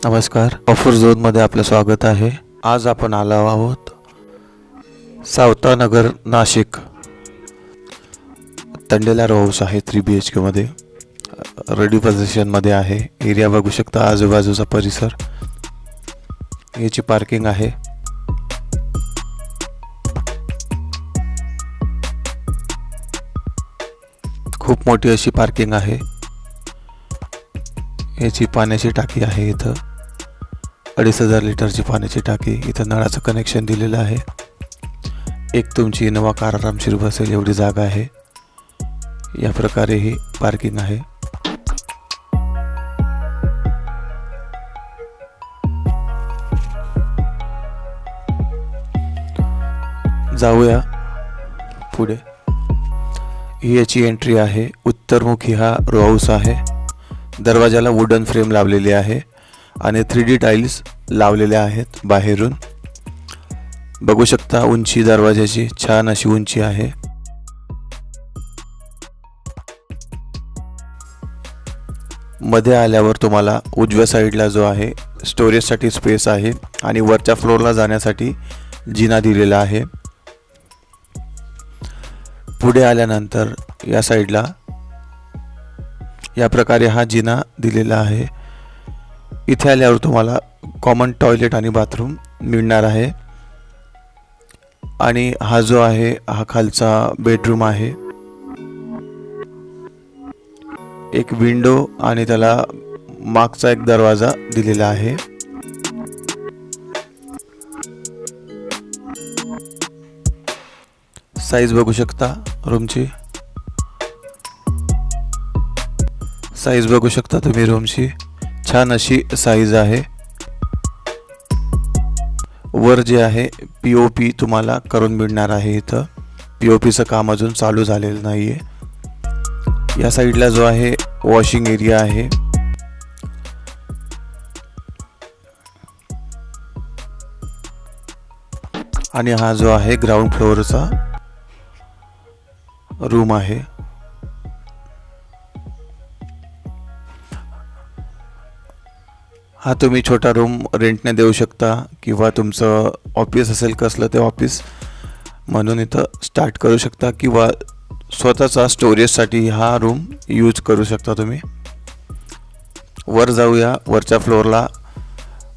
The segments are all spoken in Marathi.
नमस्कार, ऑफर झोनमध्ये आपलं स्वागत आहे। आज आपण आलो आहोत सावतानगर नाशिक। तंडेला रो हाऊस आहे 3 BHK मध्ये, रेडी पोझिशनमध्ये आहे। एरिया बघू शकता, आजूबाजूचा परिसर, याची पार्किंग आहे। खूप मोठी अशी पार्किंग आहे। याची पाण्याची टाकी आहे। इथं 2,500 लिटरची पाण्याची टाकी, इथं नळाचं कनेक्शन दिलेलं आहे। एक तुमची इनोवा कार आरामशीर बसेल एवढी जागा आहे। या प्रकारे ही पार्किंग आहे। जाऊया पुढे। ही याची एंट्री आहे। उत्तरमुखी हा रो हाऊस आहे। दरवाजाला वुडन फ्रेम लावलेली आहे आणि 3D टाइल्स लावलेल्या आहेत बाहेरून। बघू शकता उंची दरवाजाची छान अशी उंची आहे। मध्ये आल्यावर तुम्हाला उजव्या साईडला जो आहे स्टोरेजसाठी स्पेस आहे आणि वरच्या फ्लोअरला जाण्यासाठी जिना दिलेला आहे। पुढे आल्यानंतर या साईडला या प्रकारे हा जिना दिलेला आहे। इथे आल्यावर तुम्हाला कॉमन टॉयलेट आणि बाथरूम मिळणार आहे आणि हा जो आहे हा खालचा बेडरूम आहे। एक विंडो आणि त्याला मागचा एक दरवाजा दिलेला आहे। साईज बघू शकता रूमची, साईज बघू शकता तुम्ही रूमची, छान अशी साईज आहे। वर जे आहे POP तुम्हाला करून मिळणार आहे। इथं POPचं काम अजून चालू झालेलं नाहीये। या साईडला जो आहे वॉशिंग एरिया आहे। आणि हा जो आहे ग्राउंड फ्लोअरचा रूम आहे। हा तुम्ही छोटा रूम रेंटने देऊ शकता किंवा तुमचं ऑफिस असेल कसलं ते ऑफिस म्हणून इथं स्टार्ट करू शकता किंवा स्वतःचा स्टोरेजसाठी हा रूम यूज करू शकता तुम्ही। वर जाऊया वरच्या फ्लोअरला।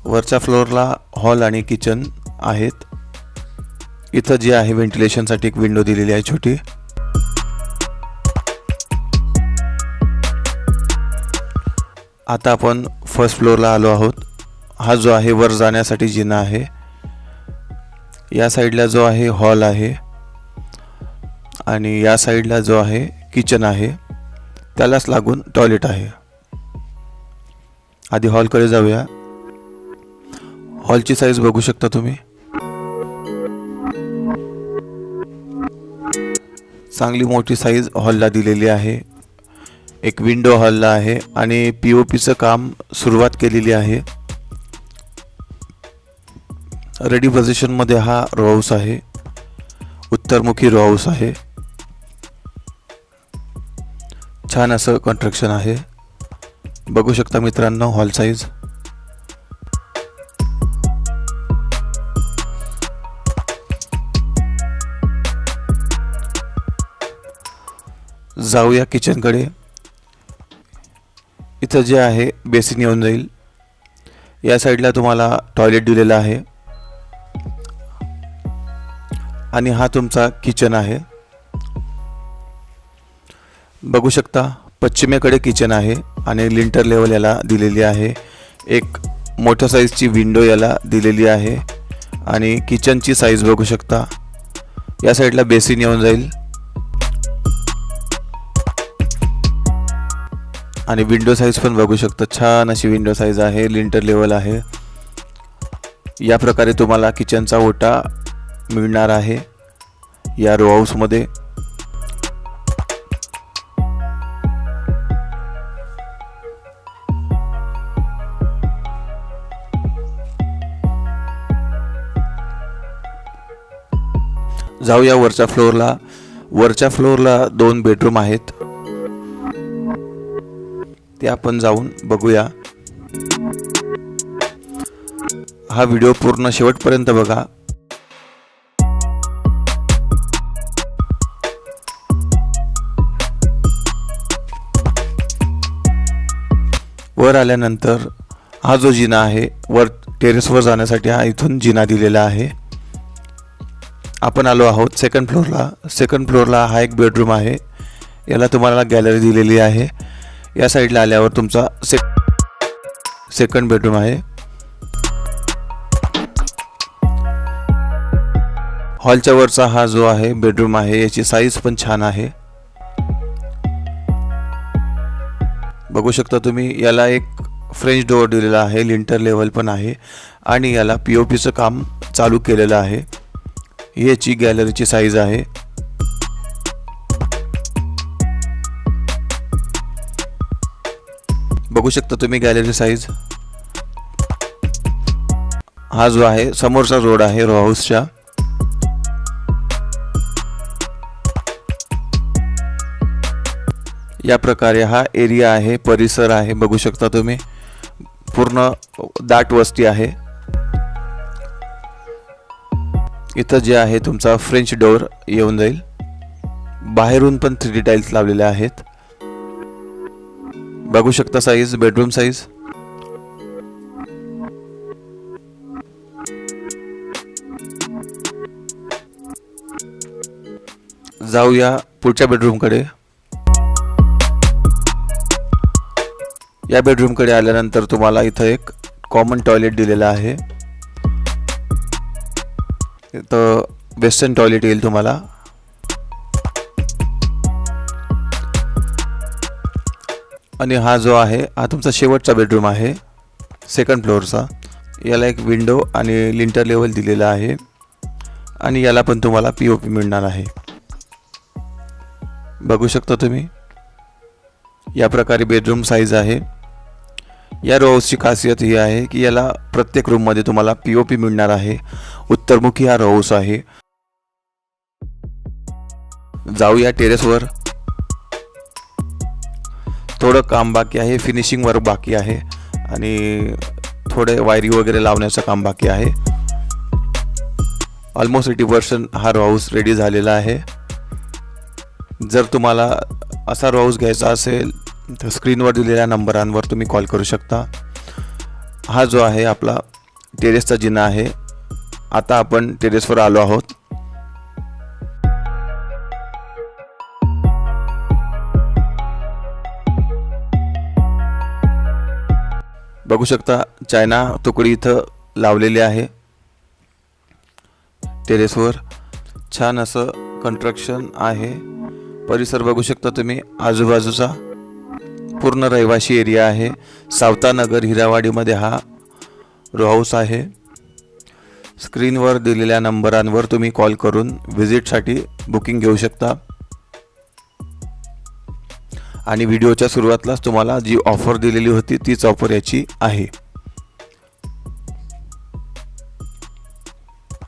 वरच्या फ्लोअरला हॉल आणि किचन आहेत। इथं जे आहे व्हेंटिलेशनसाठी एक विंडो दिलेली आहे छोटी। आता आपण फर्स्ट फ्लोअरला आलो आहोत। हा जो आहे वर जाण्यासाठी जिना आहे। या साईडला जो आहे हॉल आहे आणि या साईडला जो आहे किचन आहे, त्यालाच लागून टॉयलेट आहे। आधी हॉलकडे जाऊया। हॉलची साईज बघू शकता तुम्ही, चांगली मोठी साईज हॉलला दिलेली आहे। एक विंडो हॉलला आहे आणि POPचं काम सुरुवात केलेली आहे। रेडी पोझिशनमध्ये हा रो हाऊस आहे। उत्तरमुखी रो हाऊस आहे। छान असं कन्स्ट्रक्शन आहे। बघू शकता मित्रांनो हॉल साईज। जाऊया किचनकडे। इथं जे आहे बेसिन येऊन जाईल। या साईडला तुम्हाला टॉयलेट दिलेला आहे आणि हा तुमचा किचन आहे। बघू शकता पश्चिमेकडे किचन आहे आणि लिंटर लेवल याला दिलेली आहे। एक मोठ्या साईजची विंडो याला दिलेली आहे आणि किचनची साईज बघू शकता। या साईडला बेसिन येऊन जाईल आणि विंडो साईज पण बघू शकता, छान अशी विंडो साईज आहे। लिंटर लेवल आहे। या प्रकारे तुम्हाला किचनचा ओटा मिळणार आहे या रो हाऊसमध्ये। जाऊया वरच्या फ्लोअरला। वरच्या फ्लोअरला 2 बेडरूम आहेत, ते आपण जाऊन बघूया। हा व्हिडिओ पूर्ण शेवटपर्यंत बघा. वर आल्यानंतर हा जो जिना आहे, वर टेरेसवर जाण्यासाठी हा इथून जिना दिलेला आहे. आपण आलो आहोत सेकंड फ्लोअरला. सेकंड फ्लोअरला हा एक बेडरूम आहे. याला तुम्हाला गॅलरी दिलेली आहे. या साईडला आल्यावर तुमचा सेकंड बेडरूम आहे. हॉलच्या वरचा हा जो आहे बेडरूम आहे, याची साईज पण छान आहे. बघू शकता तुम्ही, याला एक फ्रेंच डोअर दिलेला आहे. लिंटर लेवल पण आहे आणि याला पीओपीचं काम चालू केलेलं आहे. याची गॅलरीची साईज आहे. बघू शकता तुम्ही गॅलरी साईज. हा जो आहे समोरचा रोड आहे रो हाऊसच्या. या प्रकारे हा एरिया आहे, परिसर आहे. बघू शकता तुम्ही, पूर्ण दाट वस्ती आहे. इथं जे आहे तुमचा फ्रेंच डोअर येऊन जाईल. बाहेरून पण 3D टाइल्स लावलेले आहेत. बघू शकता साईज, बेडरूम साईज. जाऊया पुढच्या बेडरूमकडे. या बेडरूमकडे आल्यानंतर तुम्हाला इथं एक कॉमन टॉयलेट दिलेलं आहे. इथं वेस्टर्न टॉयलेट येईल तुम्हाला. आणि हा जो आहे हा तुमचा शेवटचा बेडरूम आहे सेकंड फ्लोअरचा. याला एक विंडो आणि लिंटर लेवल दिलेला आहे आणि याला पण तुम्हाला पीओपी मिळणार आहे. बघू शकता तुम्ही, या प्रकारे बेडरूम साईज आहे. या रो हाऊसची खासियत ही आहे की याला प्रत्येक रूममध्ये तुम्हाला पीओपी मिळणार आहे. उत्तरमुखी हा रो हाऊस आहे. जाऊया टेरेसवर. थोडं काम बाकी आहे, फिनिशिंग वर्क बाकी आहे आणि थोडे वायरी वगैरे लावण्याचं काम बाकी आहे. ऑलमोस्ट 80% हा रो हाऊस रेडी झालेला आहे. जर तुम्हाला असा रो हाऊस घ्यायचा असेल तर स्क्रीनवर दिलेल्या नंबरांवर तुम्ही कॉल करू शकता. हा जो आहे आपला टेरेसचा जिना आहे. आता आपण टेरेसवर आलो आहोत. बघू शकता चायना तुकडी इथं लावलेली आहे. टेरेसवर छान असं कंस्ट्रक्शन आहे. परिसर बघू शकता तुम्ही, आजूबाजूचा पूर्ण रहिवासी एरिया आहे. सावतानगर हिरावाडीमध्ये हा रो हाऊस आहे. स्क्रीनवर दिलेल्या नंबरांवर तुम्ही कॉल करून व्हिजिटसाठी बुकिंग घेऊ शकता. आणि व्हिडिओच्या सुरुवातीलाच तुम्हाला जी ऑफर दिलेली होती तीच ऑफर याची आहे.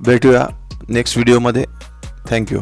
भेटूया नेक्स्ट व्हिडिओमध्ये. थँक्यू.